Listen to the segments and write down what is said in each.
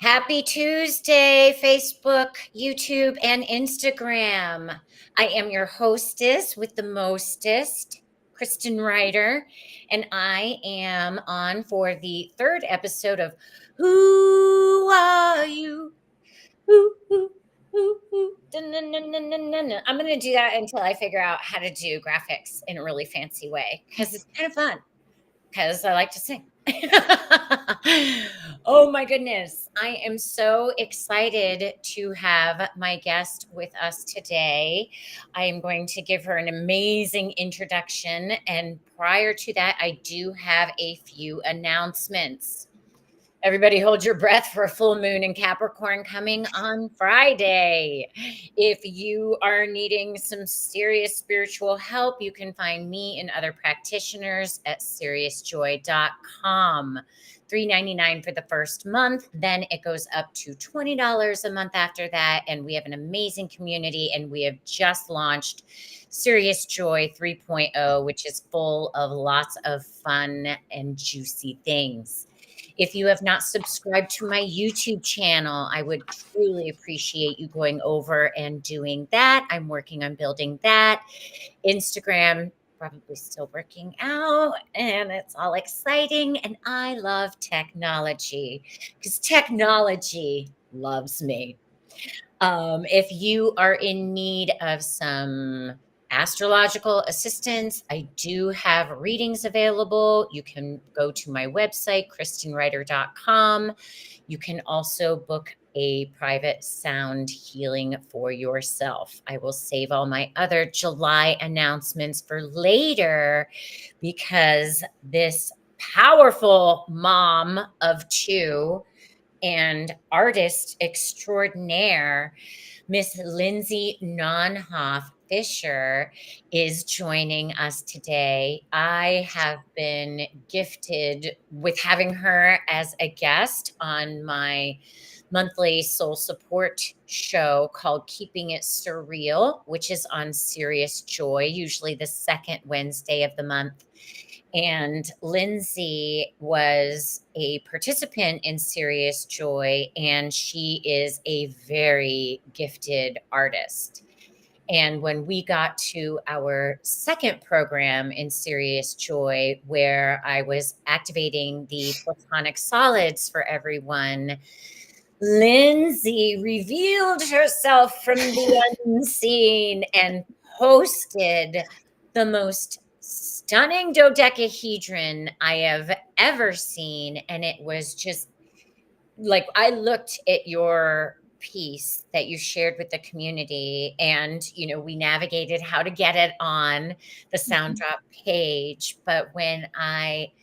Happy Tuesday, Facebook, YouTube, and Instagram. I am your hostess with the mostest, Kristen Ryder, and I am on for the third episode of Who Are You? Who. Dun, dun, dun, dun, dun, dun, dun. I'm going to do that until I figure out how to do graphics in a really fancy way because it's kind of fun because I like to sing. Oh my goodness. I am so excited to have my guest with us today. I am going to give her an amazing introduction. And prior to that, I do have a few announcements. Everybody hold your breath for a full moon in Capricorn coming on Friday. If you are needing some serious spiritual help, you can find me and other practitioners at seriousjoy.com. $3.99 for the first month. Then it goes up to $20 a month after that. And we have an amazing community. And we have just launched Serious Joy 3.0, which is full of lots of fun and juicy things. If you have not subscribed to my YouTube channel, I would truly appreciate you going over and doing that. I'm working on building that. Instagram, probably still working out, and it's all exciting. And I love technology because technology loves me. If you are in need of some astrological assistance, I do have readings available. You can go to my website, kristenwriter.com. You can also book a private sound healing for yourself. I will save all my other July announcements for later because this powerful mom of two and artist extraordinaire, Miss Lindsay Nonhof-Fisher, is joining us today. I have been gifted with having her as a guest on my monthly soul support show called Keeping It Surreal, which is on Serious Joy, usually the second Wednesday of the month. And Lindsay was a participant in Serious Joy, and she is a very gifted artist. And when we got to our second program in Serious Joy, where I was activating the Platonic solids for everyone, Lindsay revealed herself from the unseen and posted the most stunning dodecahedron I have ever seen. And it was just like, I looked at your piece that you shared with the community, and we navigated how to get it on the sound drop page. But when I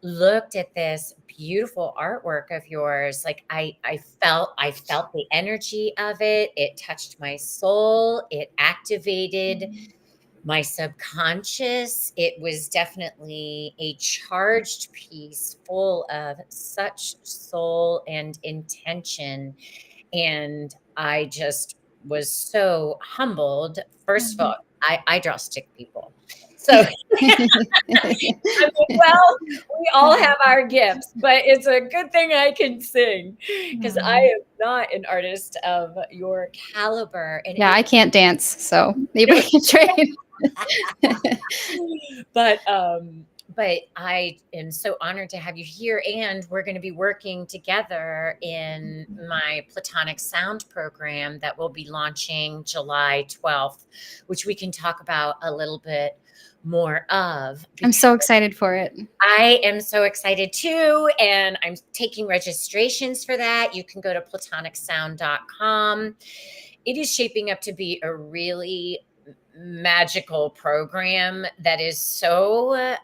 looked at this beautiful artwork of yours, like I felt the energy of it. It touched my soul. It activated my subconscious. It was definitely a charged piece full of such soul and intention. And I just was so humbled. First of all, I draw stick people. So, well, we all have our gifts, but it's a good thing I can sing because I am not an artist of your caliber. And I can't dance, so maybe we can train. But I am so honored to have you here, and we're going to be working together in my Platonic Sound program that will be launching July 12th, which we can talk about a little bit more of. I'm so excited for it. I am so excited too, and I'm taking registrations for that. You can go to platonicsound.com. It is shaping up to be a really magical program that is so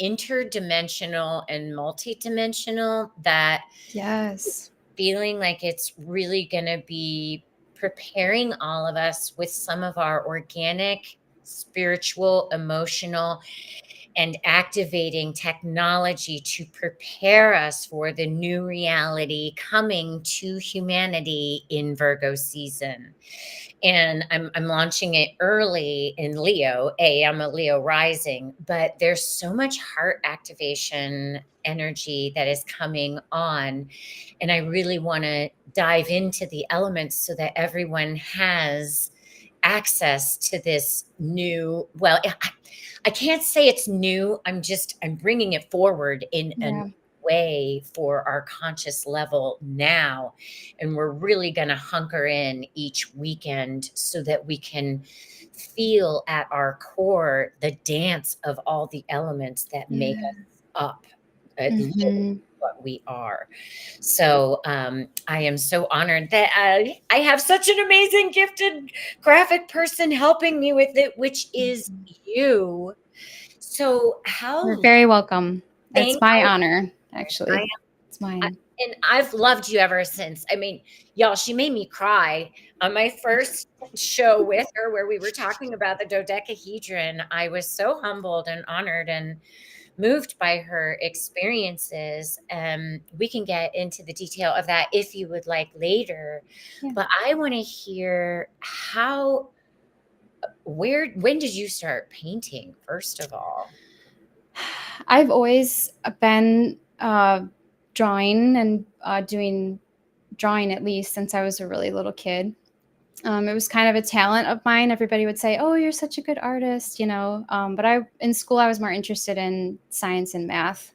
interdimensional and multidimensional that yes, feeling like it's really going to be preparing all of us with some of our organic, spiritual, emotional, and activating technology to prepare us for the new reality coming to humanity in Virgo season. And I'm launching it early in Leo. I'm a Leo rising, but there's so much heart activation energy that is coming on. And I really want to dive into the elements so that everyone has access to this new, well, I can't say it's new. I'm bringing it forward in a Yeah. way for our conscious level now. And we're really going to hunker in each weekend so that we can feel at our core the dance of all the elements that make Yeah. us up, literally Hmm. what we are. So I am so honored that I have such an amazing, gifted graphic person helping me with it, which is you. So You're how very welcome. It's thank my honor, I actually. It's mine. and I've loved you ever since. I mean, y'all, she made me cry on my first show with her where we were talking about the dodecahedron. I was so humbled and honored and moved by her experiences. We can get into the detail of that if you would like later. Yeah. But I want to hear when did you start painting, first of all? I've always been drawing and doing drawing at least since I was a really little kid. It was kind of a talent of mine. Everybody would say, "Oh, you're such a good artist," you know. But in school, I was more interested in science and math.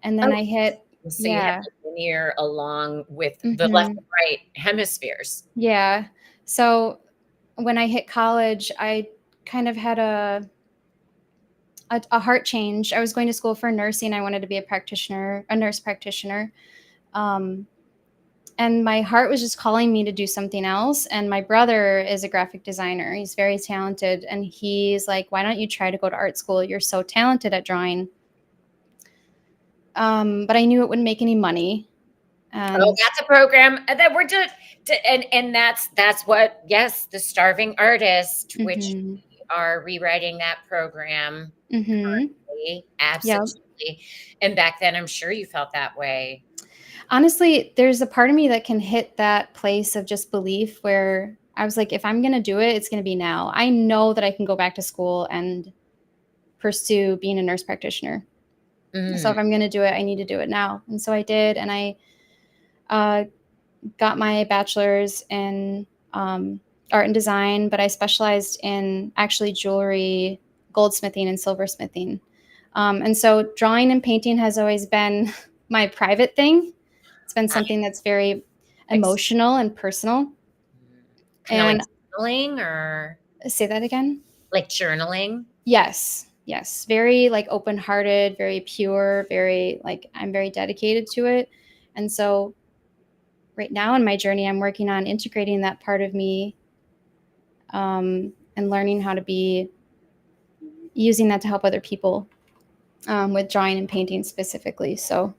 And then Oh, I hit, so you had yeah, the linear along with the left hmm and right hemispheres. yeah. So when I hit college, I kind of had a heart change. I was going to school for nursing. I wanted to be a nurse practitioner. Um, and my heart was just calling me to do something else. And my brother is a graphic designer. He's very talented. And he's like, "Why don't you try to go to art school? You're so talented at drawing." But I knew it wouldn't make any money. Oh, And that's a program that we're doing, and that's what, yes, the starving artist, which hmm we are rewriting that program. hmm Yep. Absolutely. And back then, I'm sure you felt that way. Honestly, there's a part of me that can hit that place of just belief where I was like, if I'm going to do it, it's going to be now. I know that I can go back to school and pursue being a nurse practitioner. So Mm, if I'm going to do it, I need to do it now. And so I did. And I uh, got my bachelor's in art and design, but I specialized in actually jewelry, goldsmithing, and silversmithing. And so drawing and painting has always been my private thing. It's been I something that's very ex emotional and personal. Kinda like And journaling, or say that again. like journaling? Yes, yes, very like open-hearted, very pure, very like I'm very dedicated to it. And so right now in my journey, I'm working on integrating that part of me and learning how to be using that to help other people with drawing and painting specifically. So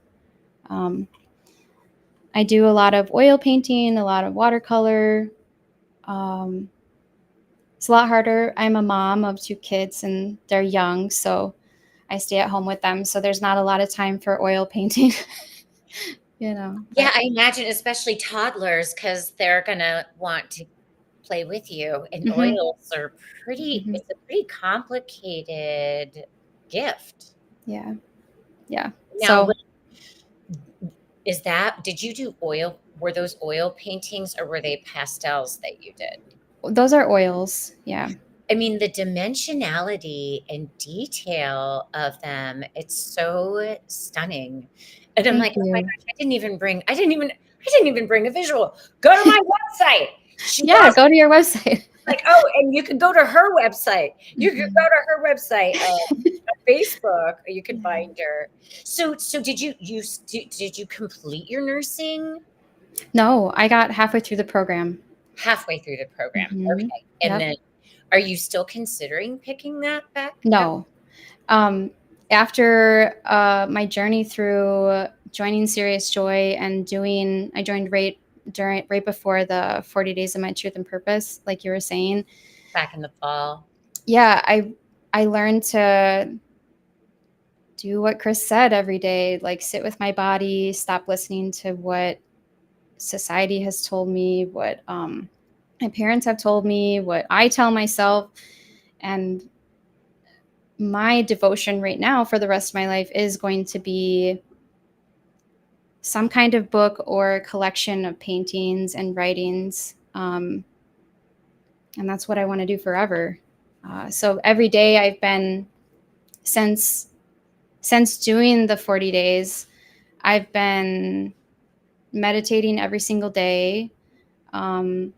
um, I do a lot of oil painting, a lot of watercolor. Um, it's a lot harder. I'm a mom of two kids and they're young, so I stay at home with them. So there's not a lot of time for oil painting, you know. Yeah, But I imagine, especially toddlers, because 'cause they're gonna want to play with you, and hmm oils are hmm it's a pretty complicated gift. yeah, yeah. Now, So did you do were those oil paintings, or were they pastels that you did? those are oils. Yeah. I mean, the dimensionality and detail of them, it's so stunning. And I'm Thank like, "Oh my you. gosh, I didn't even bring a visual. Go to my website." She Yeah, lost go to your website. like, "Oh, and you could go to her website. You could go Mhm. to her website, Facebook, you could Yeah. find her." So did you complete your nursing? No, I got halfway through the program. Halfway through the program, Mhm. okay, and Yep. then are you still considering picking that back up? No. Um, After my journey through joining Serious Joy and I joined right before the 40 days of my truth and purpose, like you were saying. Back in the fall? Yeah, I learned to. do what Chris said every day, like sit with my body, stop listening to what society has told me, what my parents have told me, what I tell myself. And my devotion right now for the rest of my life is going to be some kind of book or collection of paintings and writings. And that's what I want to do forever. So every day I've been, since doing the 40 days, I've been meditating every single day. And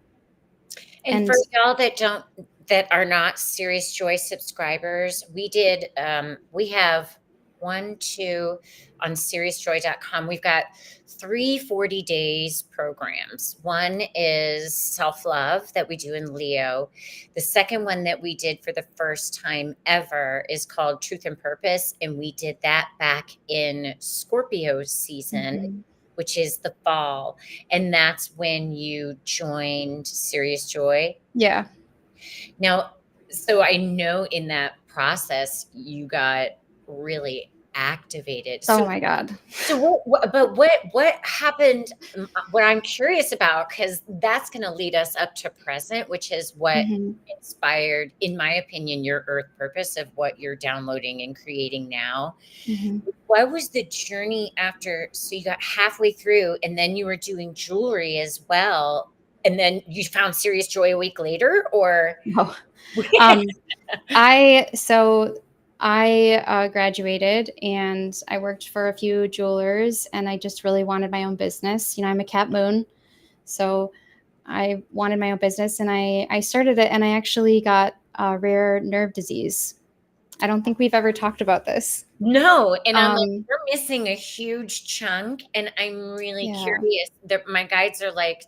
And for y'all that are not Serious Joy subscribers, we have one, two on seriousjoy.com. We've got 3 40 days programs. One is self-love that we do in Leo. The second one that we did for the first time ever is called Truth and Purpose. And we did that back in Scorpio season, which is the fall. And that's when you joined Serious Joy. yeah. Now, so I know in that process you got really activated. Oh my God. So what happened? What I'm curious about, because that's going to lead us up to present, which is what inspired, in my opinion, your earth purpose of what you're downloading and creating now. What was the journey after? So you got halfway through, and then you were doing jewelry as well, and then you found Serious Joy a week later, or? Oh. I graduated and I worked for a few jewelers, and I just really wanted my own business. You know, I'm a cat moon, so I wanted my own business, and I started it, and I actually got a rare nerve disease. I don't think we've ever talked about this. No, and I'm like, we're missing a huge chunk, and I'm really curious. My guides are like,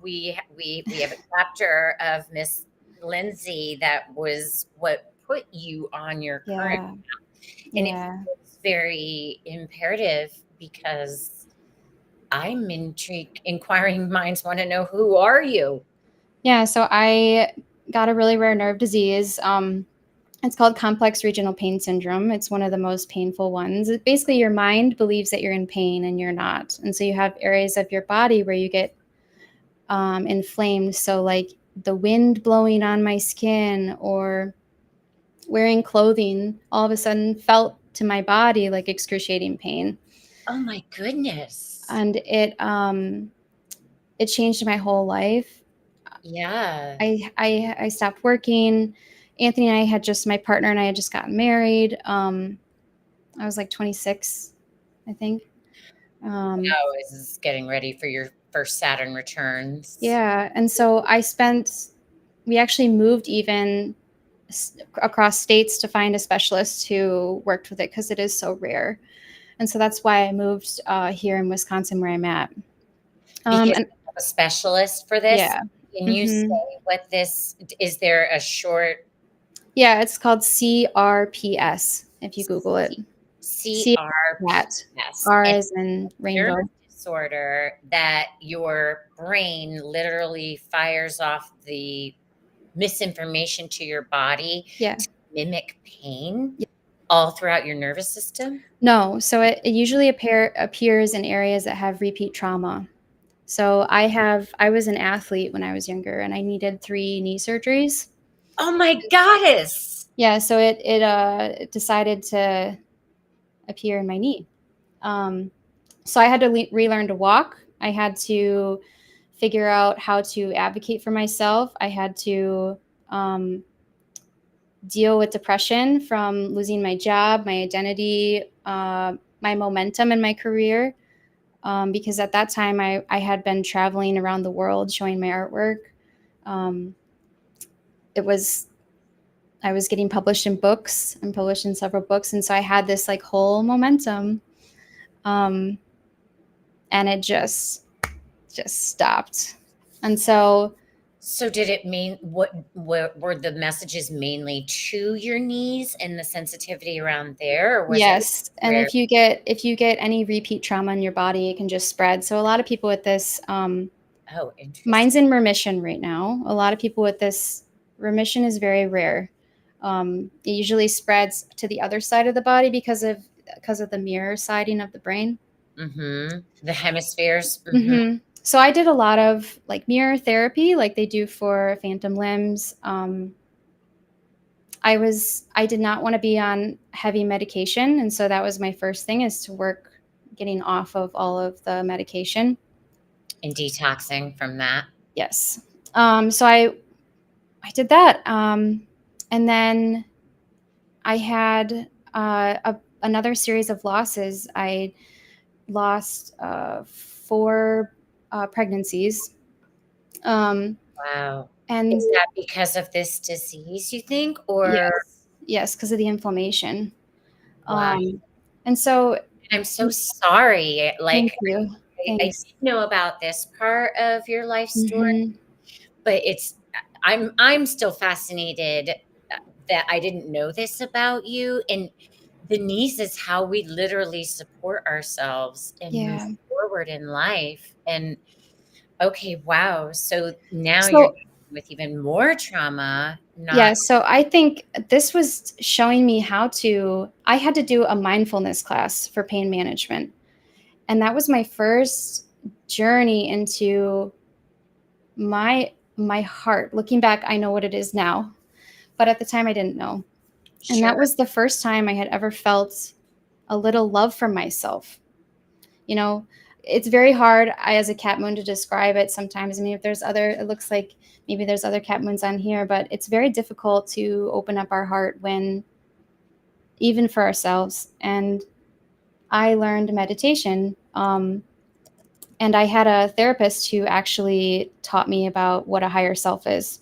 we have a chapter of Miss Lindsay that was what put you on your current path. And it's very imperative, because I'm intrigued. Inquiring minds want to know, who are you? Yeah, so I got a really rare nerve disease. It's called complex regional pain syndrome. It's one of the most painful ones. Basically, your mind believes that you're in pain and you're not. And so you have areas of your body where you get inflamed. So like the wind blowing on my skin or wearing clothing all of a sudden felt to my body like excruciating pain. Oh my goodness. And it changed my whole life. Yeah. I stopped working. Anthony and I had my partner and I had just gotten married. I was like 26, I think. I was getting ready for your first Saturn returns. Yeah. And so we actually moved even across states to find a specialist who worked with it, because it is so rare. And so that's why I moved here in Wisconsin, where I'm at. Because you have a specialist for this? Yeah. Can you say what this, is there a short? Yeah, it's called CRPS, if you Google it. CRPS. R as in rainbow. Disorder that your brain literally fires off the misinformation to your body to mimic pain all throughout your nervous system? No. So it usually appears in areas that have repeat trauma. So I was an athlete when I was younger, and I needed 3 knee surgeries. Oh my goddess. Yeah. So it decided to appear in my knee. So I had to relearn to walk. I had to figure out how to advocate for myself. I had to deal with depression from losing my job, my identity, my momentum in my career. Because at that time I had been traveling around the world showing my artwork. I was getting published in books and published in several books. And so I had this like whole momentum. And it just stopped. And so did it mean, what were the messages mainly to your knees and the sensitivity around there? Or was yes. And if you get any repeat trauma in your body, it can just spread. So a lot of people with this, mine's in remission right now. A lot of people with this, remission is very rare. It usually spreads to the other side of the body because of because of the mirror siding of the brain. The hemispheres. So I did a lot of like mirror therapy, like they do for phantom limbs. I did not want to be on heavy medication, and so that was my first thing, is to work getting off of all of the medication And detoxing from that. Yes. So I did that, and then I had another series of losses. I lost 4 pregnancies. Wow. And Is that because of this disease, you think? Or yes, because of the inflammation. wow. And so, I'm so sorry. thank Like, you. I Thanks. did know about this part of your life story, Hmm. but I'm still fascinated that I didn't know this about you. And the niece is how we literally support ourselves and move Yeah. forward in life. And okay, wow. So now you're So, dealing with even more trauma, yeah. not So I think this was showing me I had to do a mindfulness class for pain management. And that was my first journey into my heart. Looking back, I know what it is now, but at the time I didn't know. And that sure. was the first time I had ever felt a little love for myself. You know, it's very hard as a cat moon to describe it sometimes. I mean, if there's other, it looks like maybe there's other cat moons on here, but it's very difficult to open up our heart when, even for ourselves. And I learned meditation. And I had a therapist who actually taught me about what a higher self is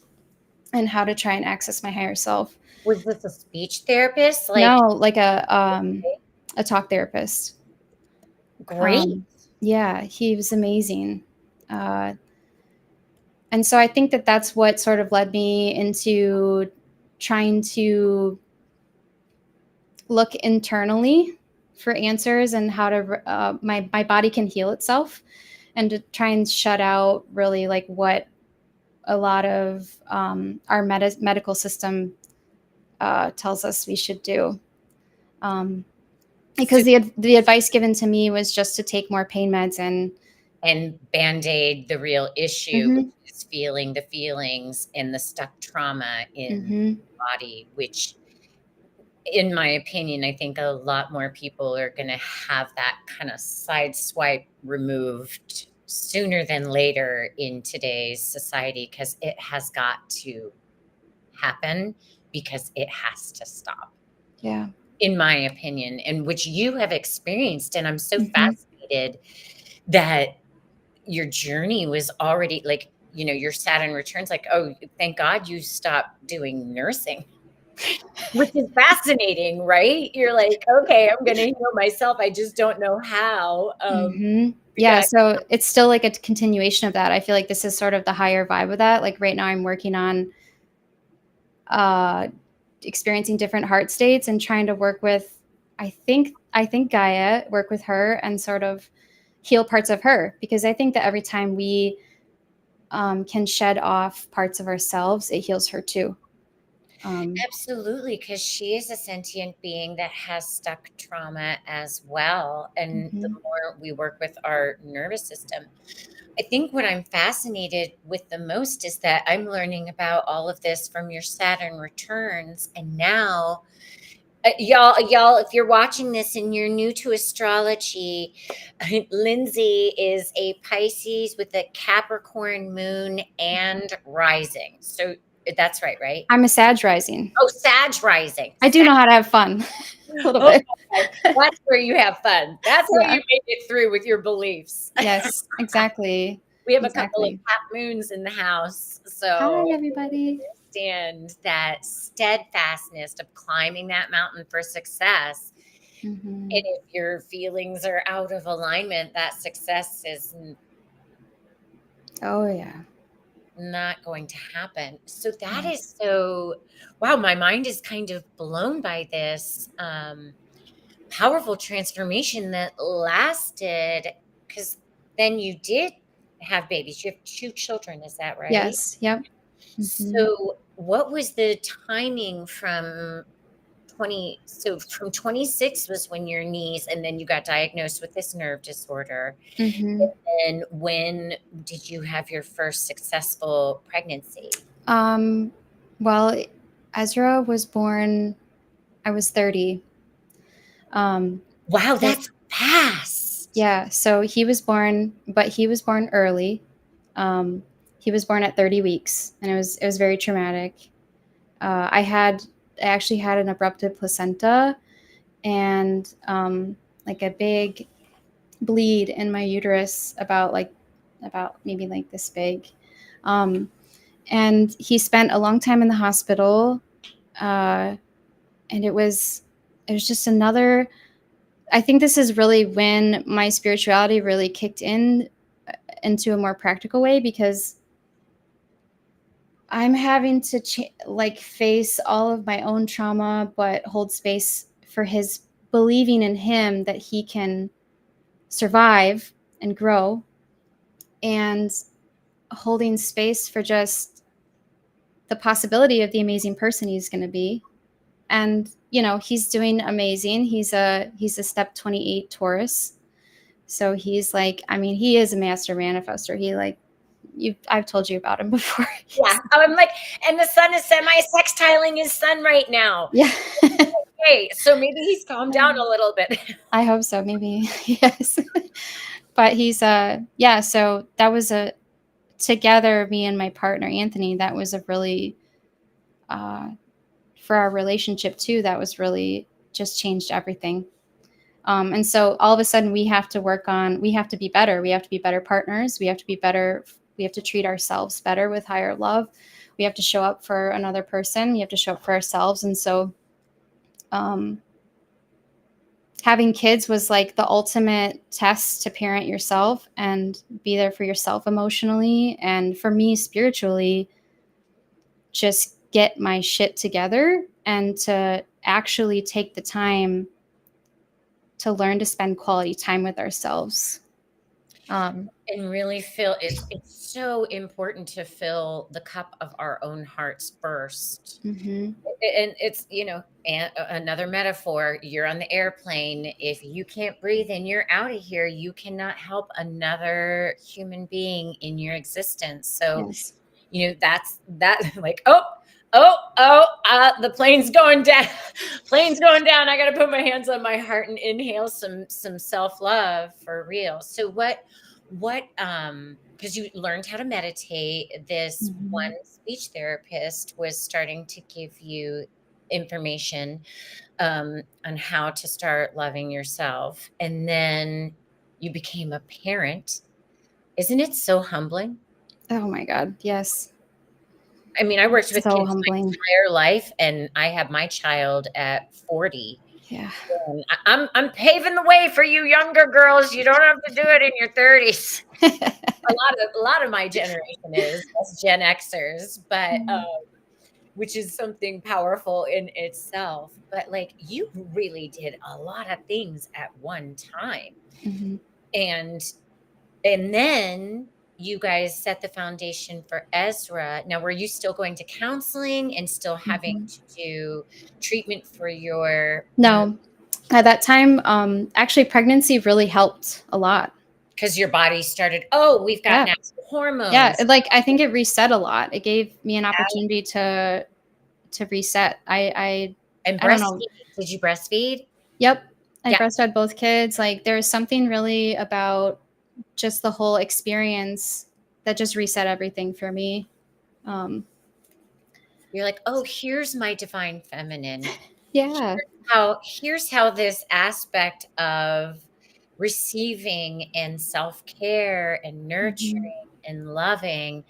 and how to try and access my higher self. Was this a speech therapist? No, Like, like a talk therapist. great. Yeah, he was amazing. Uh, and so I think that that's what sort of led me into trying to look internally for answers and how to my body can heal itself, and to try and shut out really like what a lot of our medical system tells us we should do. So Because the advice given to me was just to take more pain meds and Band-Aid the real issue, which Mhm, is feeling the feelings and the stuck trauma in mhm, the body, which in my opinion, I think a lot more people are gonna have that kinda side swipe removed sooner than later in today's society, because it has got to happen, because it has to stop, yeah, in my opinion, and which you have experienced, and I'm so mhm. fascinated that your journey was already like, your Saturn returns like, "Oh, thank God you stopped doing nursing," which is fascinating, right? You're like, "Okay, I'm gonna heal myself, I just don't know how." Yeah, Yeah, so it's still like a continuation of that. I feel like this is sort of the higher vibe of that. Like right now I'm working on uh experiencing different heart states and trying to work with, I think Gaia, work with her and sort of heal parts of her, because I think that every time we can shed off parts of ourselves, it heals her too. Um, absolutely, because she is a sentient being that has stuck trauma as well, and the mhm. more we work with our nervous system, I think what I'm fascinated with the most is that I'm learning about all of this from your Saturn returns, and now, y'all, if you're watching this and you're new to astrology, Lindsay is a Pisces with a Capricorn moon and rising. So that's right, right? I'm a Sag rising. Oh, Sag rising. I do know how to have fun a little bit. Okay, that's where you have fun. That's how Yeah. you make it through with your beliefs. Yes, exactly. We have a couple of Exactly. half moons in the house, Hi, so everybody. understand that steadfastness of climbing that mountain for success. And Mhm. if your feelings are out of alignment, that success is Oh, yeah. not going to happen. So that is Yes. so wow, my mind is kind of blown by this powerful transformation that lasted, because then you did have babies. You have 2 children, is that right? Yes. Yep. Mhm. So what was the timing from so from 26 was when your knees, and then you got diagnosed with this nerve disorder. Mm-hmm. And when did you have your first successful pregnancy? Well, Ezra was born, I was 30. Wow, So that's fast. yeah, so he was born, but he was born early. Um, he was born at 30 weeks, and it was very traumatic. I actually had an abrupted placenta and like a big bleed in my uterus about maybe like this big. Um, and he spent a long time in the hospital, uh, and it was just another. I think this is really when my spirituality really kicked in into a more practical way, because I'm having to face all of my own trauma, but hold space for his believing in him that he can survive and grow, and holding space for just the possibility of the amazing person he's going to be. And he's doing amazing. He's a step 28 Taurus. So he's like, I mean, he is a master manifester. I've told you about him before. Yeah, I'm like, and the sun is semi-sextiling his sun right now. Yeah. Okay, so maybe he's calmed down a little bit. I hope so, maybe. Yes. But yeah, so that was together, me and my partner Anthony, that was a really for our relationship too, that was really just changed everything. And so all of a sudden we have to be better. We have to be better partners. We have to be better. We have to treat ourselves better with higher love. We have to show up for another person. We have to show up for ourselves. And so having kids was like the ultimate test to parent yourself and be there for yourself emotionally. And for me, spiritually, just get my shit together and to actually take the time to learn to spend quality time with ourselves. And really feel it's so important to fill the cup of our own hearts first. Mm-hmm. And it's, another metaphor, you're on the airplane. If you can't breathe and you're out of here, you cannot help another human being in your existence. So, Yes. that's that like, the plane's going down. Plane's going down. I got to put my hands on my heart and inhale some self-love for real. So because you learned how to meditate, this Mm-hmm. one speech therapist was starting to give you information on how to start loving yourself, and then you became a parent. Isn't it so humbling? Oh my God. Yes. I mean, I worked with So kids my humbling. entire life, and I had my child at 40. Yeah. And I'm paving the way for you younger girls. You don't have to do it in your 30s. A lot of my generation is us Gen Xers, but which is something powerful in itself. But like, you really did a lot of things at one time. Mm-hmm. And then you guys set the foundation for Ezra. Now, were you still going to counseling and still having Mm-hmm. to do treatment for your No, at that time, actually, pregnancy really helped a lot. because your body started, oh, we've got Yeah. natural Yeah. hormones. I think it reset a lot. It gave me an opportunity to reset. And I don't know. breastfeed. Did you breastfeed? Yep. I Yeah. breastfed both kids. Like, there was something really about just the whole experience that just reset everything for me. You're like, oh, here's my divine feminine. Yeah. Here's how this aspect of receiving and self-care and Mm-hmm. nurturing and loving.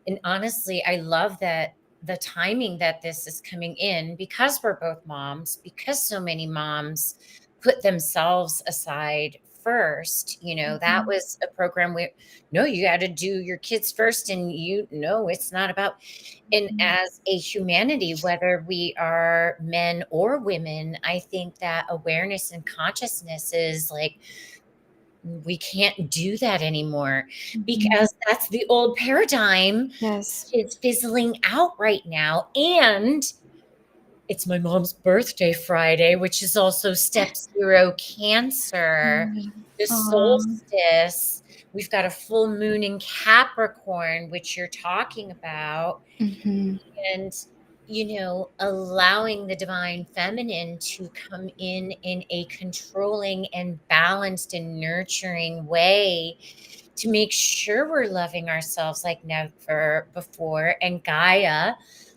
And honestly, I love that the timing that this is coming in, because we're both moms, because so many moms put themselves aside first. That Mm-hmm. was a program where, no, you got to do your kids first. And it's not about, and as a humanity, whether we are men or women, I think that awareness and consciousness is like, we can't do that anymore, Mm-hmm. because that's the old paradigm Yes. is fizzling out right now. And it's my mom's birthday Friday, which is also step 0 Cancer, the Aw. solstice. We've got a full moon in Capricorn, which you're talking about. Mhm. And, allowing the divine feminine to come in a controlling and balanced and nurturing way to make sure we're loving ourselves like never before, and Gaia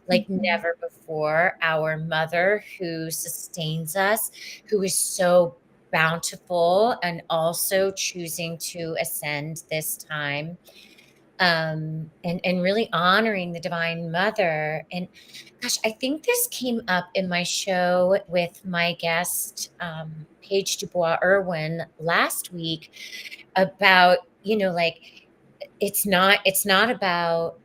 like Mhm. never before, our mother who sustains us, who is so bountiful and also choosing to ascend this time, and really honoring the divine mother. And gosh, I think this came up in my show with my guest, Paige Dubois Irwin, last week, about, like, it's not about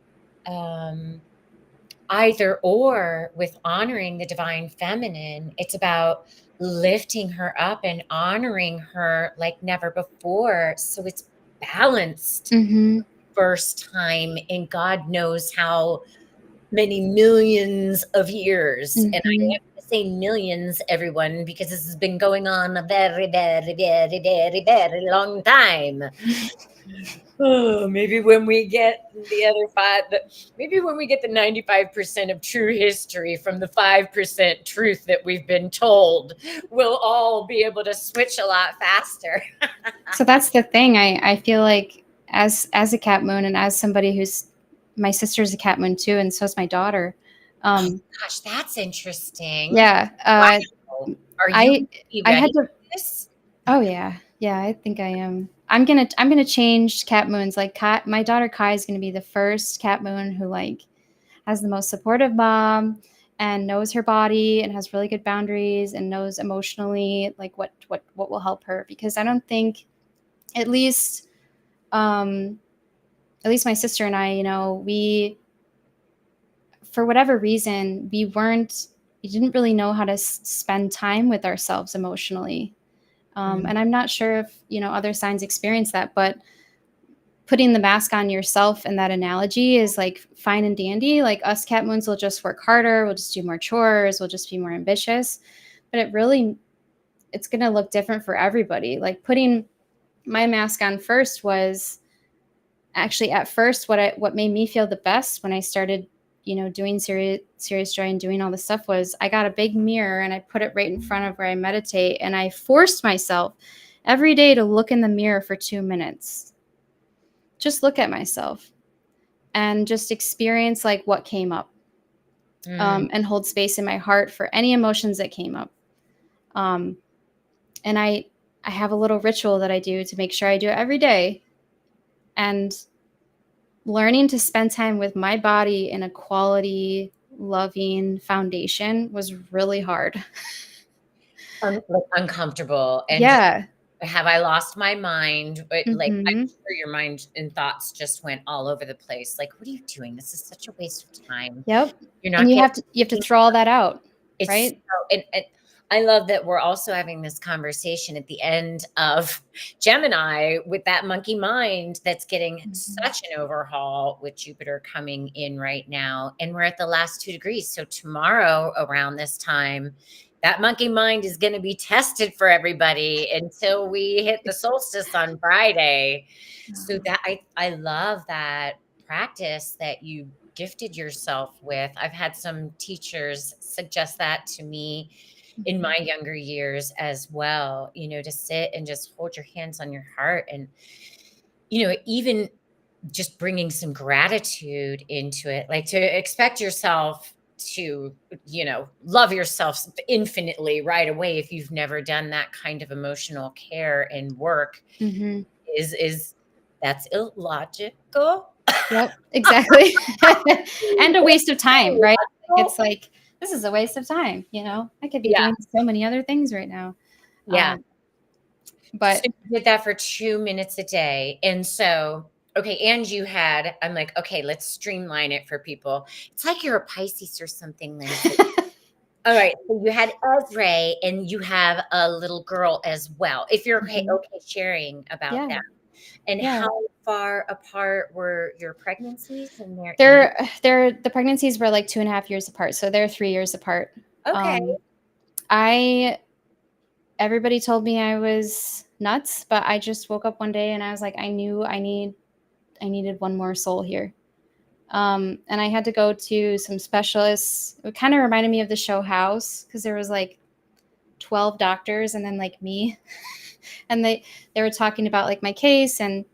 either or with honoring the divine feminine. It's about lifting her up and honoring her like never before, so it's balanced Mhm. first time in God knows how many millions of years. And I Mhm. have to say millions, everyone, because this has been going on a very, very, very, very, very long time. Oh, maybe when we get the other maybe when we get the 95% of true history from the 5% truth that we've been told, we'll all be able to switch a lot faster. So that's the thing. I feel like as a cat moon and as somebody who's my sister's a cat moon too, and so is my daughter. Oh Um, gosh, that's interesting. yeah. Wow. Are I you be I ready had to. for this? Oh yeah, yeah. I think I am. I'm gonna change cat moons. Like my daughter Kai is gonna be the first cat moon who like has the most supportive mom and knows her body and has really good boundaries and knows emotionally like what will help her, because I don't think, at least um at least my sister and I, we, for whatever reason, we didn't really know how to spend time with ourselves emotionally. Mm, And I'm not sure if, other signs experience that, but putting the mask on yourself in that analogy is like fine and dandy. Like us cat moons will just work harder, we'll just do more chores, we'll just be more ambitious. But it's going to look different for everybody. Like putting my mask on first was actually at first what made me feel the best when I started, doing serious joy and doing all this stuff was I got a big mirror and I put it right in front of where I meditate, and I forced myself every day to look in the mirror for 2 minutes. Just look at myself and just experience like what came up, mm. and hold space in my heart for any emotions that came up. Um, and I have a little ritual that I do to make sure I do it every day. And learning to spend time with my body in a quality, loving foundation was really hard. Like, uncomfortable and just, Yeah. have I lost my mind? But, like, I'm Mhm. sure your mind and thoughts just went all over the place. Like, "What are you doing? This is such a waste of time. Yep. You're And not you getting have to you have to anything." throw all that out, It's right? so, and I love that we're also having this conversation at the end of Gemini with that monkey mind that's getting Mhm. such an overhaul with Jupiter coming in right now. And we're at the last 2 degrees. So tomorrow around this time, that monkey mind is going to be tested for everybody until we hit the solstice on Friday. So Oh. that I love that practice that you gifted yourself with. I've had some teachers suggest that to me in Mhm. my younger years as well, to sit and just hold your hands on your heart, and, even just bringing some gratitude into it, like to expect yourself to, love yourself infinitely right away if you've never done that kind of emotional care and work Mhm. is that's illogical. Yep, exactly. And a waste of time, right? Like, Illogical. it's like, this is a waste of time, I could be Yeah, doing so many other things right now. yeah. Um, So but you did that for 2 minutes a day, and so okay, and I'm like, "Okay, let's streamline it for people." It's like you're a Pisces or something, Lindsay. Alright, so you had Ezra, and you have a little girl as well, if you're Mhm. okay sharing about Yeah, that. And yeah. how far apart were your pregnancies and their age? They're the pregnancies were like 2.5 years apart, so they're 3 years apart. Okay. Everybody told me I was nuts, but I just woke up one day and I was like, I knew I needed one more soul here. And I had to go to some specialists. It kind of reminded me of the show House, because there was like 12 doctors and then like me. And they were talking about like my case and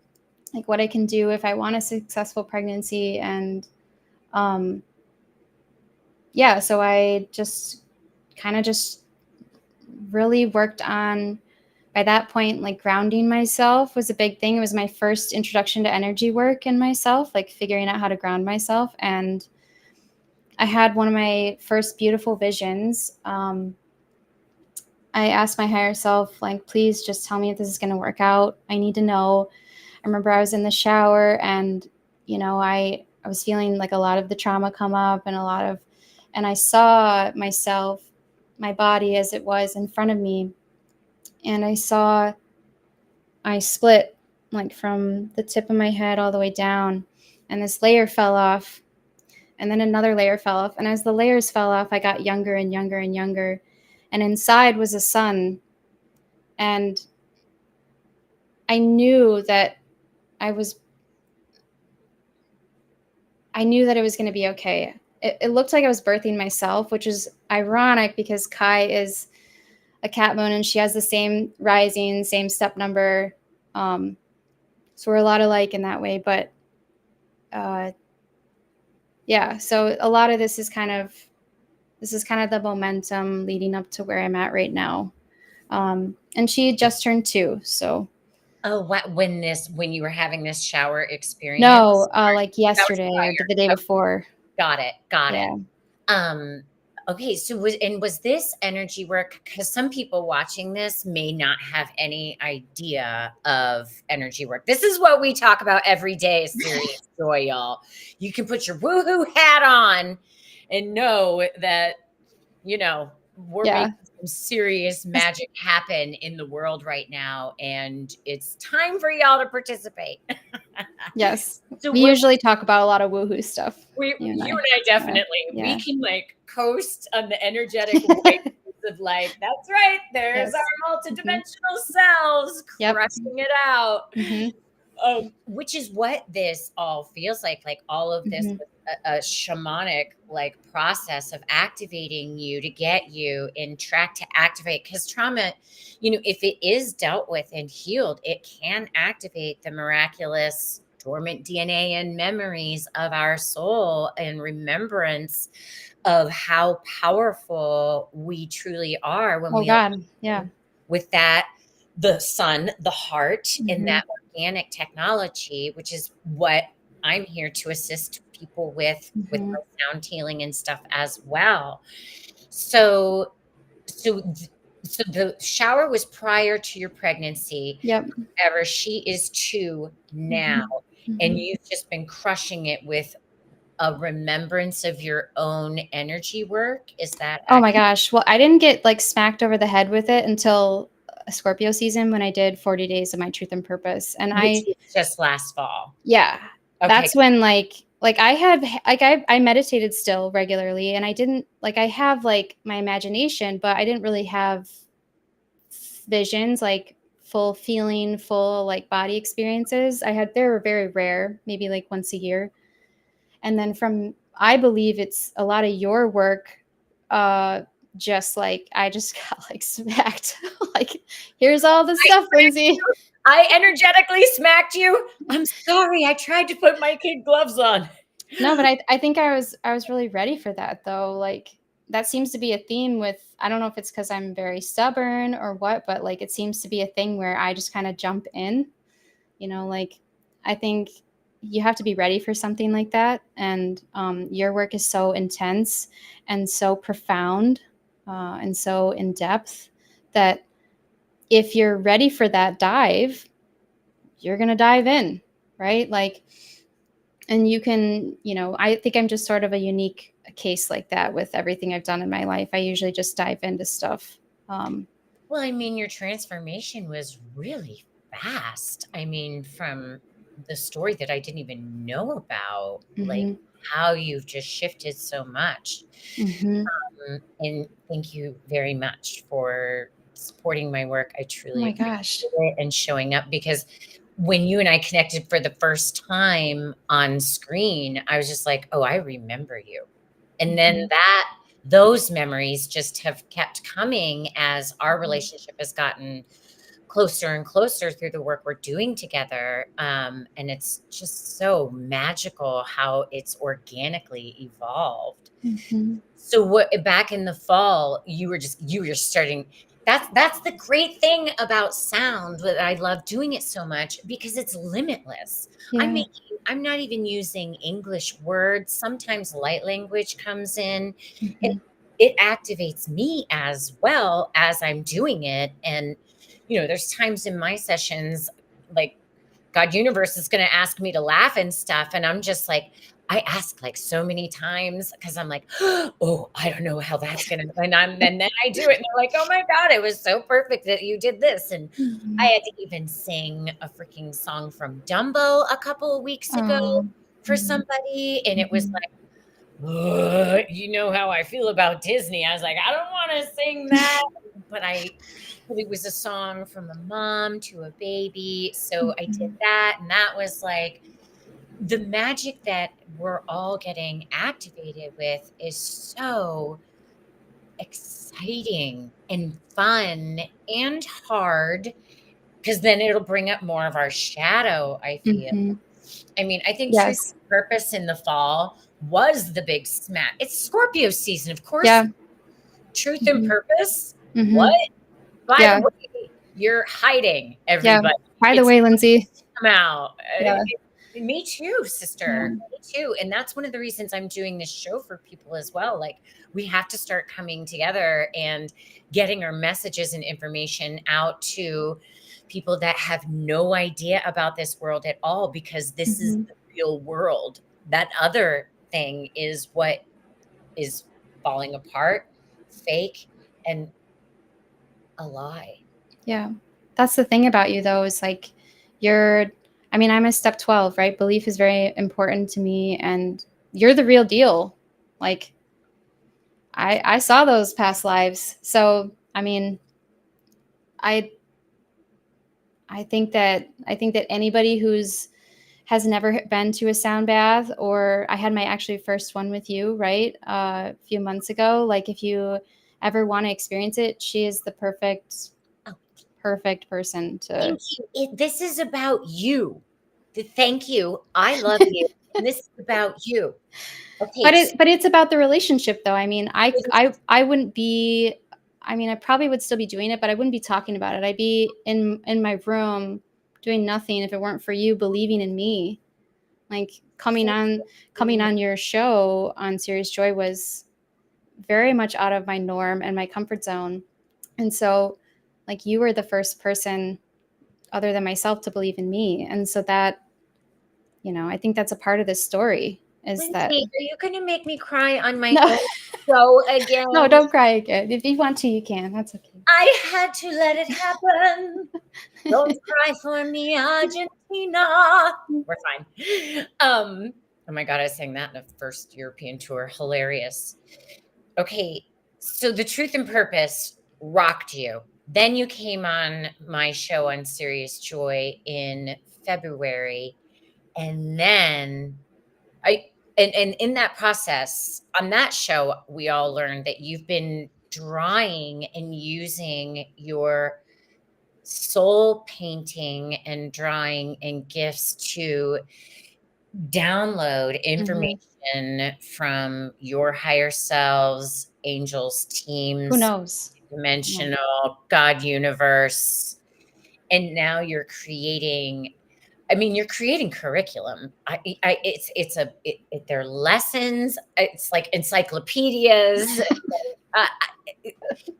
like what I can do if I want a successful pregnancy. And yeah, so I just kind of just really worked on, by that point, like grounding myself was a big thing. It was my first introduction to energy work in myself, like figuring out how to ground myself. And I had one of my first beautiful visions. I asked my higher self, like, please just tell me if this is going to work out. I need to know. I remember I was in the shower and, I was feeling like a lot of the trauma come up and I saw myself, my body as it was in front of me. And I split like from the tip of my head all the way down, and this layer fell off, and then another layer fell off. And as the layers fell off, I got younger and younger and younger. And inside was a sun. And I knew that I was I knew that it was going to be okay. It looked like I was birthing myself, which is ironic because Kai is a cat moon and she has the same rising, same step number. So we're a lot alike in that way. But yeah, so a lot of this is kind of the momentum leading up to where I'm at right now. And she just turned 2, so. Oh, what when you were having this shower experience? No, like That was yesterday or the day prior. before. Got it. Got it. Yeah. Okay, so was this energy work? Because some people watching this may not have any idea of energy work. This is what we talk about every day, serious joy, y'all. You can put your woohoo hat on and know that, we're Yeah. making some serious magic happen in the world right now, and it's time for y'all to participate. Yes. So We what usually talk about a lot of woohoo stuff. you and I. I definitely, Yeah. we can like coast on the energetic waves of like, that's right, there's Yes. our multidimensional selves Yep. crushing it out. Mm-hmm. Which is what this all feels like all of this, Mm-hmm. a shamanic like process of activating you to get you in track to activate, because trauma, if it is dealt with and healed, it can activate the miraculous dormant DNA and memories of our soul and remembrance of how powerful we truly are when Oh we God. Yeah. align with that, the sun, the heart, and Mm-hmm. that organic technology, which is what I'm here to assist people with Mm-hmm. my sound healing and stuff as well. So, so, so the shower was prior to your pregnancy. Yep. However, she is 2 now, Mm-hmm. and Mm-hmm. you've just been crushing it with a remembrance of your own energy work. Is that Oh my accurate? gosh. Well, I didn't get like smacked over the head with it until Scorpio season when I did 40 days of my truth and purpose. And Which was just last fall. yeah, Okay. that's when like I have like I meditated still regularly, and I didn't like, I have like my imagination, but I didn't really have visions, like full feeling, full like body experiences. They were very rare, maybe like once a year. And then I believe it's a lot of your work, just like I just got like smacked. Like, here's all the stuff, Lindsay. I energetically smacked you. I'm sorry. I tried to put my kid gloves on. No, but I think I was really ready for that though. Like, that seems to be a theme with, I don't know if it's because I'm very stubborn or what, but like it seems to be a thing where I just kind of jump in, like I think you have to be ready for something like that. And your work is so intense and so profound, and so in depth, that if you're ready for that dive, you're going to dive in, right? Like, and you can, I think I'm just sort of a unique case like that with everything I've done in my life. I usually just dive into stuff. Well, I mean, your transformation was really fast. I mean, from the story that I didn't even know about, like Mm-hmm. how you've just shifted so much. Mm-hmm. And thank you very much for supporting my work. I Oh truly my appreciate gosh. it and showing up, because when you and I connected for the first time on screen, I was just like, oh, I remember you. And then Mhm. those memories just have kept coming as our relationship has gotten closer and closer through the work we're doing together. And it's just so magical how it's organically evolved. Mhm. So what, back in the fall, you were starting. That's the great thing about sound. That I love doing it so much because it's limitless. Yeah. I'm not even using English words. Sometimes light language comes in, and Mhm. it activates me as well as I'm doing it. And there's times in my sessions, like, God Universe is going to ask me to laugh and stuff. And I'm just like, I ask like so many times because I'm like, oh, I don't know how that's going to, and then I do it. And they're like, oh my God, it was so perfect that you did this. And I Mhm. had to even sing a freaking song from Dumbo a couple of weeks ago Oh. for Mhm. somebody. And it was Mhm. like, ugh, you know how I feel about Disney. I was like, I don't want to sing that. But it was a song from a mom to a baby. So I did Mhm. that. And that was like the magic that we're all getting activated with is so exciting and fun and hard, because then it'll bring up more of our shadow, I feel. Mhm. I mean, I think Truth Yes. and Purpose in the fall was the big smack. It's Scorpio season. Of course, Yeah. Truth and Mhm. Purpose. What? Mhm. By the Yeah. way, you're hiding, Yeah. everybody. By the It's way, Lindsay. come out. Yeah. Me too, sister. Yeah. Me too. And that's one of the reasons I'm doing this show for people as well. Like, we have to start coming together and getting our messages and information out to people that have no idea about this world at all, because this is Mhm. the real world. That other thing is what is falling apart, fake, and a lie. Yeah. That's the thing about you, though, is like you're, I mean, I'm a step 12, right? Belief is very important to me, and you're the real deal. Like, I saw those past lives. So, I mean, I, I think that anybody who's has never been to a sound bath, or I had my actually first one with you, right? A few months ago. Like, if you ever want to experience it, she is the Oh, perfect person to. thank you. This is about you. Thank you. I love you. And this is about you. Okay. But it's about the relationship, though. I mean, I wouldn't be. I mean, I probably would still be doing it, but I wouldn't be talking about it. I'd be in my room doing nothing if it weren't for you believing in me. Like, coming on your show on Serious Joy was very much out of my norm and my comfort zone. And so, like, you were the first person other than myself to believe in me. And so that, I think that's a part of this story is that. Lindsay, are you going to make me cry on my No, own show no, again? don't cry again. If you want to, you can. That's okay. I had to let it happen. Don't cry for me, Argentina. We're fine. Oh my God, I sang that in the first European tour. Hilarious. Okay, so the Truth and Purpose rocked you. Then you came on my show on Serious Joy in February, and then I and in that process, on that show, we all learned that you've been drawing and using your soul painting and drawing and gifts to download Mhm. information from your higher selves, angels, Who teams, knows? Yeah. dimensional, God universe. And now you're creating, I mean, you're creating curriculum. They're lessons. It's like encyclopedias. Uh,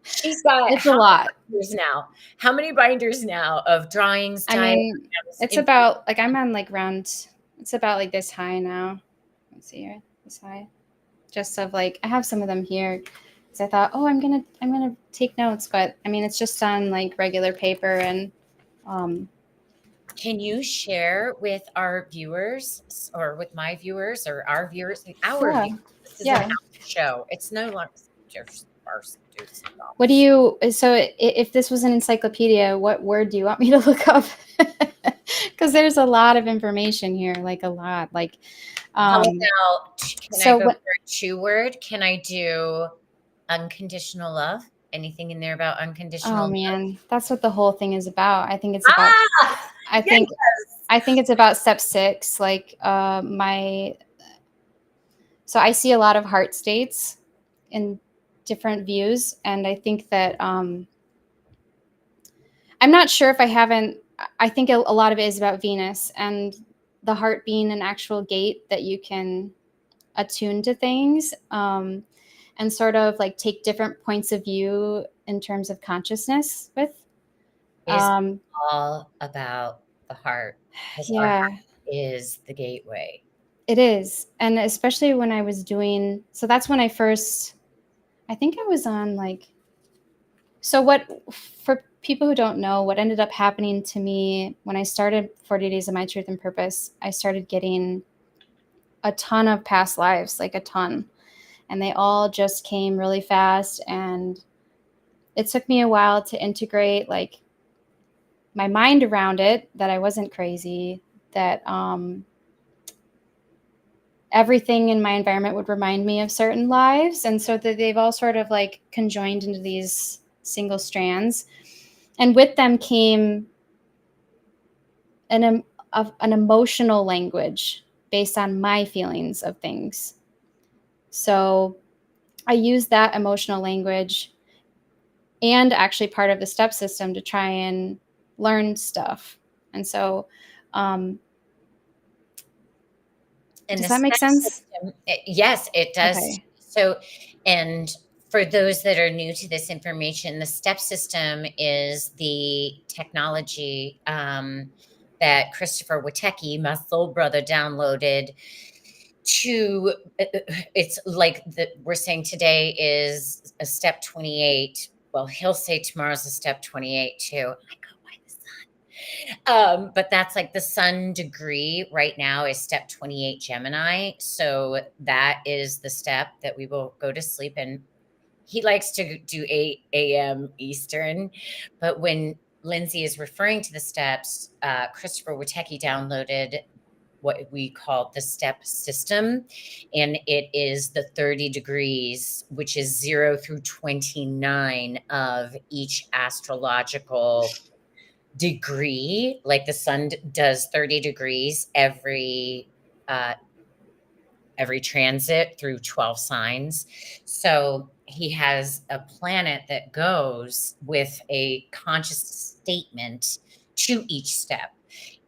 she's got It's a how many lot. binders now? How many binders now of drawings, I diagrams, mean, it's information? about like I'm on like round. It's about like this high now. Let's see here, this high. Just of like I have some of them here because I thought, oh, I'm gonna take notes, but I mean, it's just on like regular paper and um, Can you share with our viewers, or with my viewers, or our viewers? Our yeah, viewers. This is an yeah. our show. It's no longer. What do you, so if this was an encyclopedia, what word do you want me to look up? Because there's a lot of information here, like a lot. Like, How about, can I so go what? for a 2-word? Can I do unconditional love? Anything in there about unconditional Oh love? man, that's what the whole thing is about. I think it's about. Ah, I yes. think. I think it's about step 6. Like my. So I see a lot of heart states in different views, and I think that I'm not sure if I haven't. I think a lot of it is about Venus and the heart being an actual gate that you can attune to things, and sort of like take different points of view in terms of consciousness with. Is Um, all about the heart, because our yeah, heart is the gateway. it is. And especially when I was doing, so that's when I think I was on like, so what, for people who don't know, what ended up happening to me when I started 40 Days of My Truth and Purpose, I started getting a ton of past lives, like a ton. And they all just came really fast. And it took me a while to integrate like my mind around it, that I wasn't crazy, that everything in my environment would remind me of certain lives. And so that they've all sort of like conjoined into these single strands. And with them came an emotional language based on my feelings of things. So I use that emotional language and actually part of the step system to try and learn stuff. And so, And does the that make step sense? system, yes, it does. Okay. So, and for those that are new to this information, the step system is the technology that Christopher Witecki, my soul brother, downloaded to. It's like we're saying today is a step 28. Well, he'll say tomorrow's a step 28 too. But that's like the sun degree right now is step 28 Gemini. So that is the step that we will go to sleep. And he likes to do 8 a.m. Eastern. But when Lindsay is referring to the steps, Christopher Witecki downloaded what we call the step system. And it is the 30 degrees, which is 0 through 29 of each astrological degree. Like the sun does 30 degrees uh every transit through 12 signs. So he has a planet that goes with a conscious statement to each step.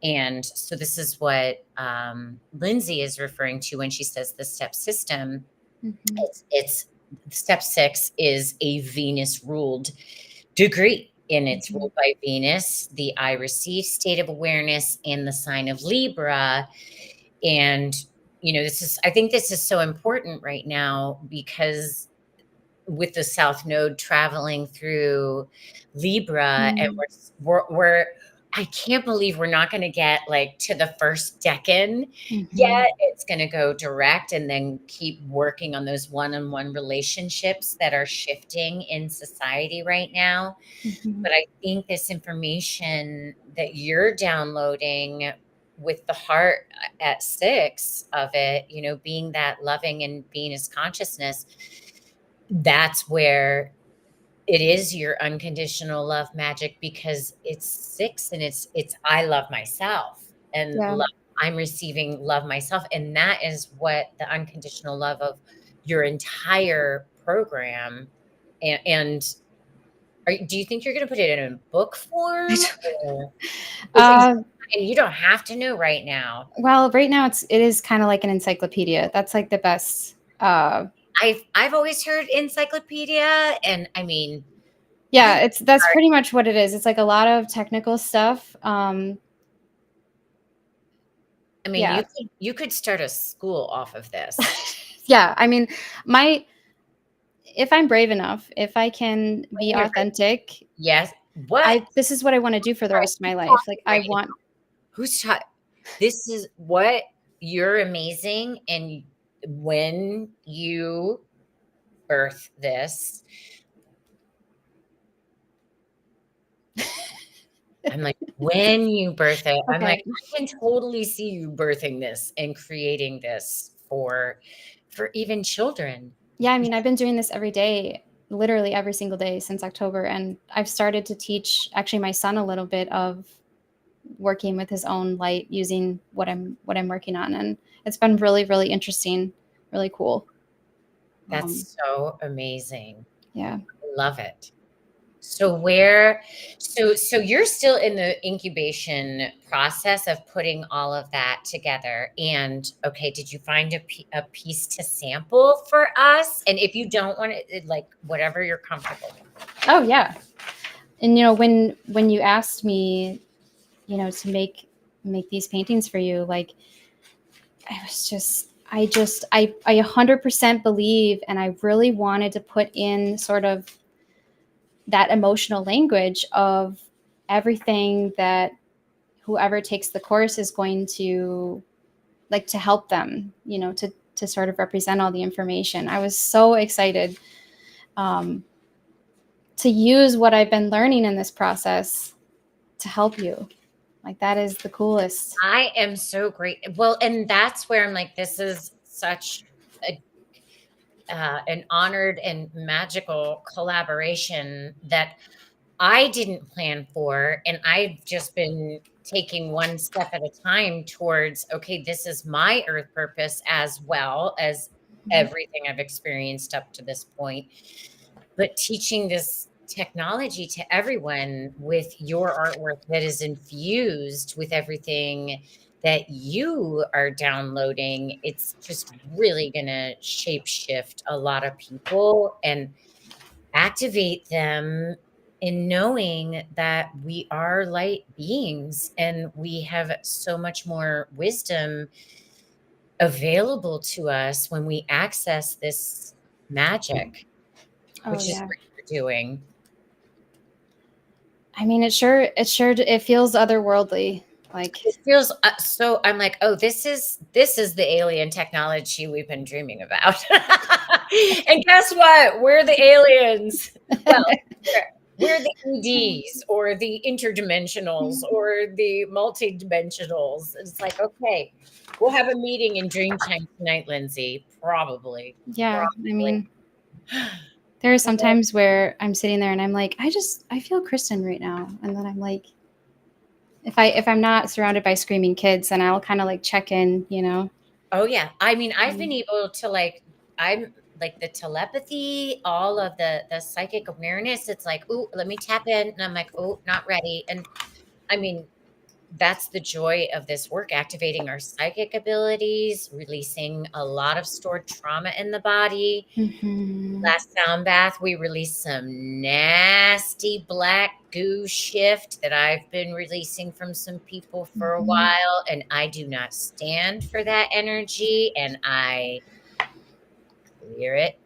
And so this is what Lindsay is referring to when she says the step system. Mm-hmm. It's step 6 is a Venus ruled degree, and it's Mm-hmm. ruled by Venus, the I receive state of awareness, and the sign of Libra. And I think this is so important right now because with the South Node traveling through Libra, and Mm-hmm. we're I can't believe we're not going to get like to the first decan Mm-hmm. yet. It's going to go direct and then keep working on those one-on-one relationships that are shifting in society right now. Mm-hmm. But I think this information that you're downloading with the heart at 6 of it, being that loving and being as consciousness, that's where it is your unconditional love magic, because it's 6 and it's I love myself and Yeah. I'm receiving love myself. And that is what the unconditional love of your entire program. And do you think you're going to put it in a book form, or uh, and you don't have to know right now? well, right now it is kind of like an encyclopedia. That's like the best. I've always heard encyclopedia, and I mean, Yeah, I that's pretty much what it is. It's like a lot of technical stuff. I mean, Yeah. you could start a school off of this. Yeah. I mean, my if I'm brave enough, if I can When be you're right. authentic, Yes. What? this is what I want to do for the rest of my life. Like I Right. want. Who's taught? This is what you're amazing. And when you birth this. I'm like, when you birth it, I'm like, Okay. I can totally see you birthing this and creating this for even children. Yeah, I mean, I've been doing this every day, literally every single day since October, and I've started to teach actually my son a little bit of working with his own light using what I'm working on, and it's been really, really interesting, really cool. That's so amazing. Yeah. I love it. So you're still in the incubation process of putting all of that together. And okay, did you find a piece to sample for us? And if you don't want it, like whatever you're comfortable with. Oh yeah. And when you asked me, to make these paintings for you, like I was I 100% believe, and I really wanted to put in sort of that emotional language of everything that whoever takes the course is going to like to help them, to sort of represent all the information. I was so excited um, to use what I've been learning in this process to help you. Like that is the coolest. I am so great. Well, and that's where I'm like, this is such an honored and magical collaboration that I didn't plan for. And I've just been taking one step at a time towards, okay, this is my earth purpose as well as everything I've experienced up to this point. But teaching this technology to everyone with your artwork that is infused with everything that you are downloading, it's just really going to shape shift a lot of people and activate them in knowing that we are light beings and we have so much more wisdom available to us when we access this magic, Oh which is yeah. what you're doing. I mean, it feels otherworldly. Like, It feels so. I'm like, oh, this is the alien technology we've been dreaming about. And guess what? We're the aliens. Well, we're the EDs or the interdimensionals or the multidimensionals. It's like, okay, we'll have a meeting in dream time tonight, Lindsay. Probably. yeah, I Probably. mean, there are some times where I'm sitting there and I'm like, I feel Kristen right now. And then I'm like, if I'm not surrounded by screaming kids, then I'll kind of like check in. Oh yeah. I mean, I've been Mm. able to I'm like the telepathy, all of the psychic awareness. It's like, oh, let me tap in. And I'm like, oh, not ready. And I mean, that's the joy of this work, activating our psychic abilities, releasing a lot of stored trauma in the body. Mhm. Last sound bath, we released some nasty black goo shift that I've been releasing from some people for a Mhm. while. And I do not stand for that energy. And I clear it.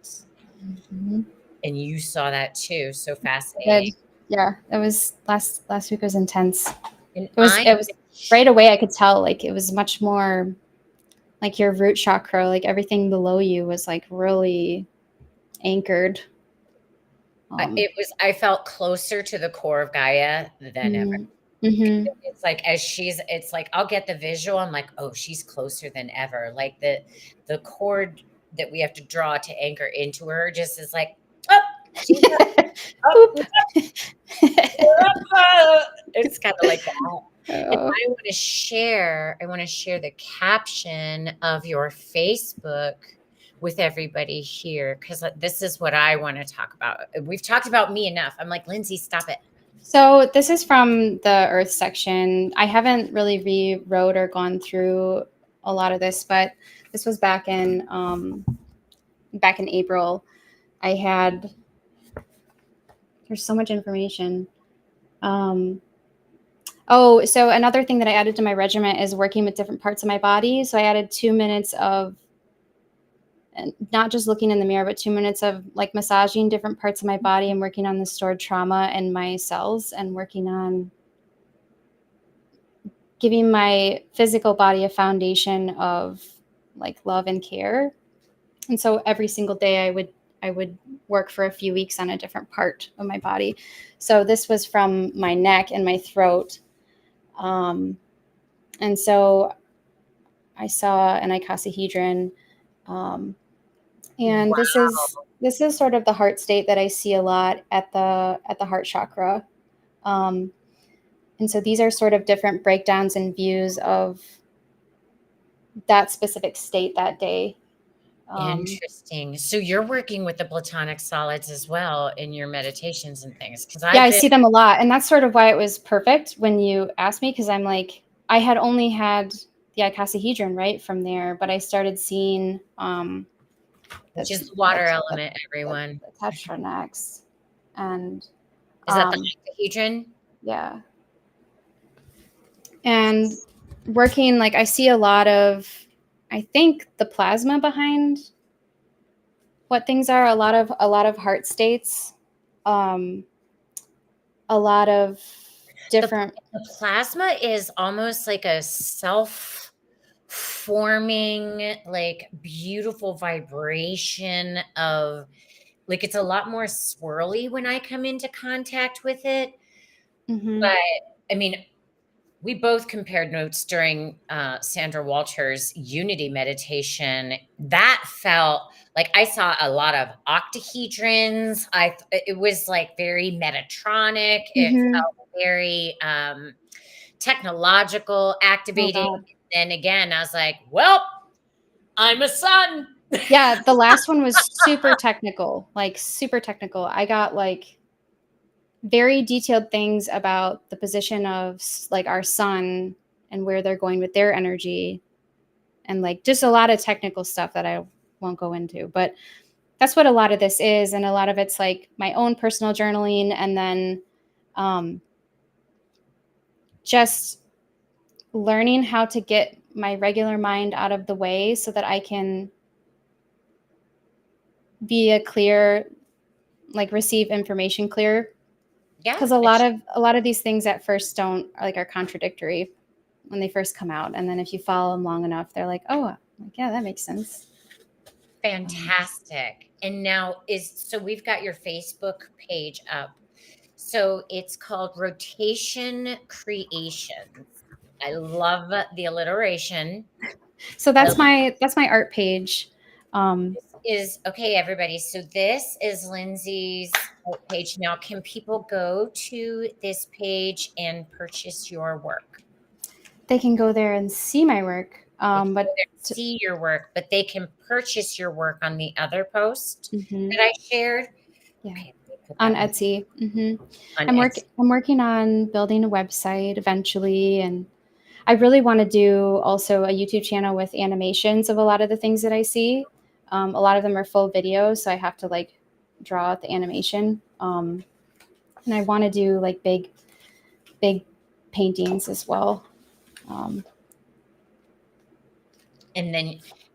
Mhm. And you saw that too. So I fascinating. did. Yeah, it was last week was intense. And It was right away I could tell like it was much more like your root chakra, like everything below you was like really anchored. Um, I felt closer to the core of Gaia than ever. mm-hmm. It's like it's like I'll get the visual. I'm like, oh, she's closer than ever. Like the cord that we have to draw to anchor into her just is like, oh, she's up, Boop. it's kind of like that. And Oh. I want to share the caption of your Facebook with everybody here because this is what I want to talk about. We've talked about me enough. I'm like, Lindsay, stop it. So this is from the Earth section. I haven't really rewrote or gone through a lot of this, but this was back in April. I had there's so much information. So another thing that I added to my regimen is working with different parts of my body. So I added 2 minutes of and not just looking in the mirror, but 2 minutes of like massaging different parts of my body and working on the stored trauma in my cells and working on giving my physical body a foundation of like love and care. And so every single day I would work for a few weeks on a different part of my body. So this was from my neck and my throat. And so I saw an icosahedron. And Wow. this is sort of the heart state that I see a lot at the heart chakra. And so these are sort of different breakdowns and views of that specific state that day. Interesting. So you're working with the Platonic solids as well in your meditations and things. Because Yeah, I see them a lot. And that's sort of why it was perfect when you asked me, because I'm like, I had only had the icosahedron, right, from there, but I started seeing which is the water element, everyone. the tetra next. And is that the icosahedron? Yeah. And working, like, I see a lot of, I think, the plasma behind what things are, a lot of heart states, a lot of different. The plasma is almost like a self-forming, like, beautiful vibration of, like, it's a lot more swirly when I come into contact with it. Mhm. But I mean, we both compared notes during Sandra Walter's Unity meditation. That felt like I saw a lot of octahedrons. It was like very Metatronic. It felt very technological, activating. Oh, God. And again, I was like, well, I'm a sun. Yeah, the last one was super technical, like super technical. I got like very detailed things about the position of like our sun and where they're going with their energy, and like just a lot of technical stuff that I won't go into. But that's what a lot of this is, and a lot of it's like my own personal journaling, and then just learning how to get my regular mind out of the way so that I can be a clear, like, receive information clear. Yeah. Because a lot of these things at first don't, like, are contradictory when they first come out, and then if you follow them long enough, they're like, oh, like, yeah, that makes sense. Fantastic. And now so we've got your Facebook page up. So it's called Rotation Creations. I love the alliteration. So that's my art page. Okay, everybody. So this is Lindsay's page. Now, can people go to this page and purchase your work? They can go there and see my work, but see your work, but they can purchase your work on the other post that I shared. Yeah. Okay, on Etsy. On I'm Etsy. working on building a website eventually, and I really want to do also a YouTube channel with animations of a lot of the things that I see. A lot of them are full videos, so I have to like draw out the animation. And I want to do like big paintings as well.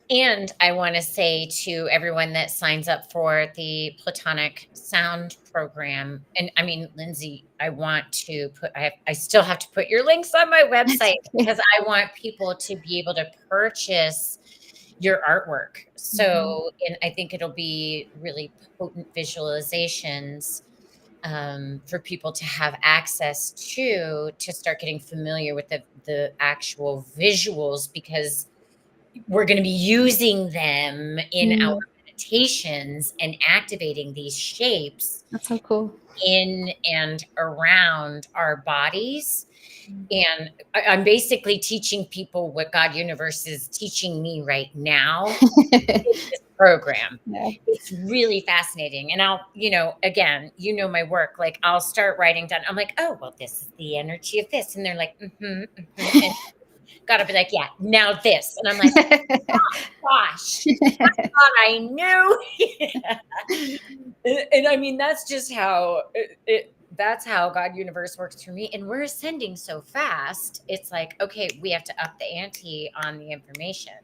And I want to say to everyone that signs up for the Platonic Sound program, and I mean, Lindsay, I want to I still have to put your links on my website because I want people to be able to purchase your artwork. So, and I think it'll be really potent visualizations for people to have access to start getting familiar with the actual visuals, because we're going to be using them in our meditations and activating these shapes. That's so cool. In and around our bodies. And I'm basically teaching people what God Universe is teaching me right now in this program. Yeah. It's really fascinating. And I'll, again, my work, like I'll start writing down. I'm like, oh, well, this is the energy of this. And they're like, and gotta be like, yeah, now this. And I'm like, oh, gosh, I thought I knew. And I mean, that's just how that's how God Universe works for me. And we're ascending so fast. It's like, okay, we have to up the ante on the information.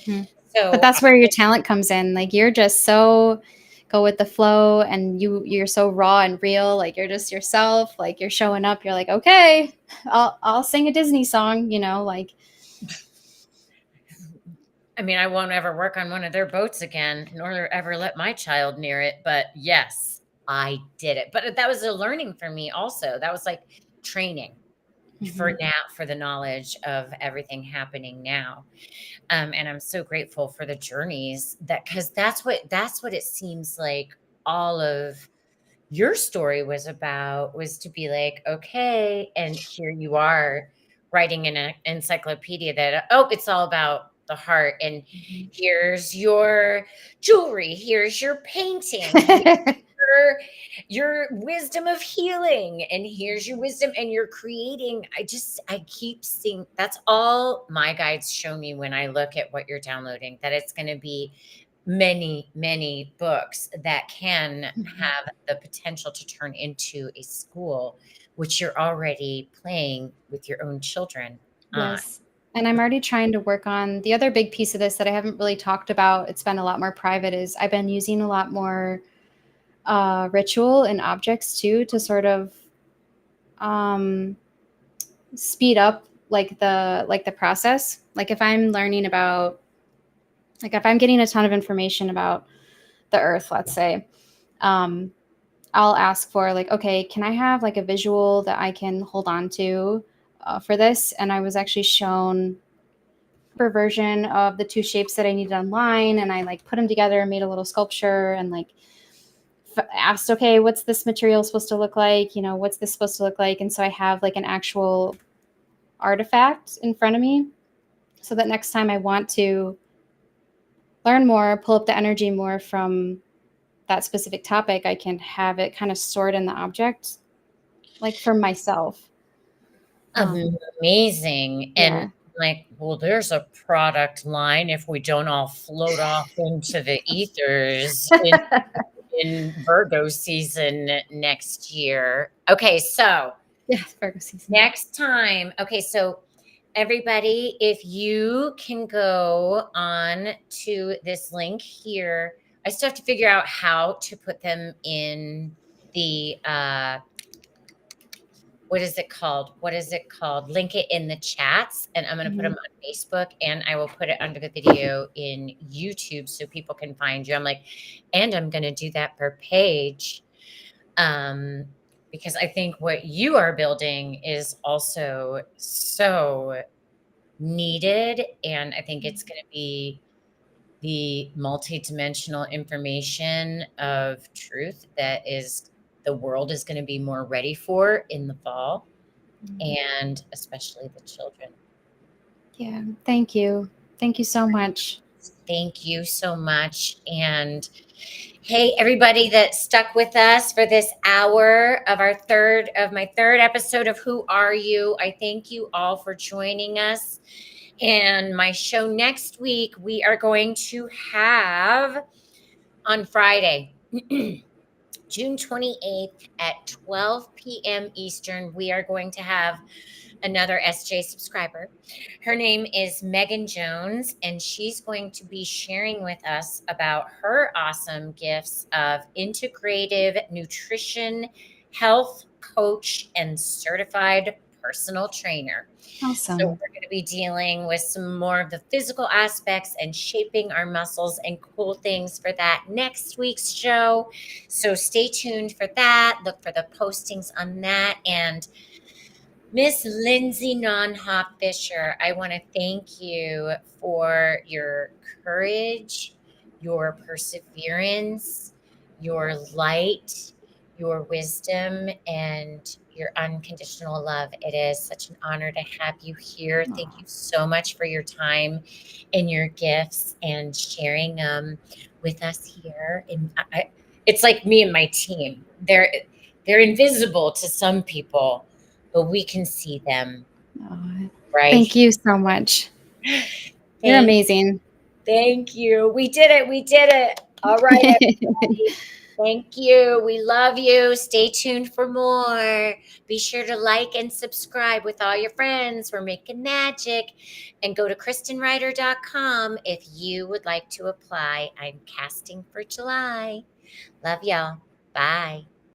So, but that's where your talent comes in. Like, you're just so go with the flow, and you're so raw and real. Like, you're just yourself. Like, you're showing up. You're like, okay, I'll sing a Disney song. Like. I mean, I won't ever work on one of their boats again, nor ever let my child near it. But yes, I did it. But that was a learning for me also. That was like training for Mhm. now, for the knowledge of everything happening now. And I'm so grateful for the journeys because that's what it seems like all of your story was about, was to be like, okay, and here you are writing in an encyclopedia that, oh, it's all about the heart. And Mhm. here's your jewelry, here's your painting, here's your wisdom of healing, and here's your wisdom, and you're creating. I keep seeing, that's all my guides show me when I look at what you're downloading, that it's going to be many, many books that can Mhm. have the potential to turn into a school, which you're already playing with your own children on. Yes. And I'm already trying to work on the other big piece of this that I haven't really talked about. It's been a lot more private, is I've been using a lot more ritual and objects too to sort of um, speed up like the process. Like if I'm learning about, like if I'm getting a ton of information about the earth, let's say, um, I'll ask for like, okay, can I have like a visual that I can hold on to for this? And I was actually shown a version of the two shapes that I needed online, and I like put them together and made a little sculpture and like asked, okay, what's this material supposed to look like? You know, what's this supposed to look like? And so I have like an actual artifact in front of me so that next time I want to learn more, pull up the energy more from that specific topic, I can have it kind of stored in the object, like for myself. Amazing. And Yeah. like, well, there's a product line if we don't all float off into the ethers in Virgo season next year. Okay, so Yeah, Virgo season. next time. Okay, so everybody, if you can go on to this link here, I still have to figure out how to put them in the what is it called? What is it called? Link it in the chats, and I'm going to put them Mhm. on Facebook, and I will put it under the video in YouTube so people can find you. I'm like, and I'm going to do that per page, um, because I think what you are building is also so needed, and I think it's going to be the multidimensional information of truth that is the world is going to be more ready for in the fall, and especially the children. Yeah. Thank you. Thank you so much. Thank you so much. And hey, everybody that stuck with us for this hour of my third episode of Who Are You? I thank you all for joining us. And my show next week, we are going to have on Friday, June 28th at 12 p.m. Eastern, we are going to have another SJ subscriber. Her name is Megan Jones, and she's going to be sharing with us about her awesome gifts of integrative nutrition, health coach, and certified personal trainer. So Awesome. we're going to be dealing with some more of the physical aspects and shaping our muscles and cool things for that next week's show. So stay tuned for that. Look for the postings on that. And Miss Lindsay Nonhof-Fisher, I want to thank you for your courage, your perseverance, your light, your wisdom, and your unconditional love. It is such an honor to have you here. Thank Aw. you so much for your time and your gifts and sharing them with us here. And it's like me and my team. They're invisible to some people, but we can see them, Aw. right? Thank you so much. You're Thank, amazing. thank you. We did it. We did it. All right, everybody. Thank you. We love you. Stay tuned for more. Be sure to like and subscribe with all your friends. We're making magic. And go to KristenWriter.com if you would like to apply. I'm casting for July. Love y'all. Bye.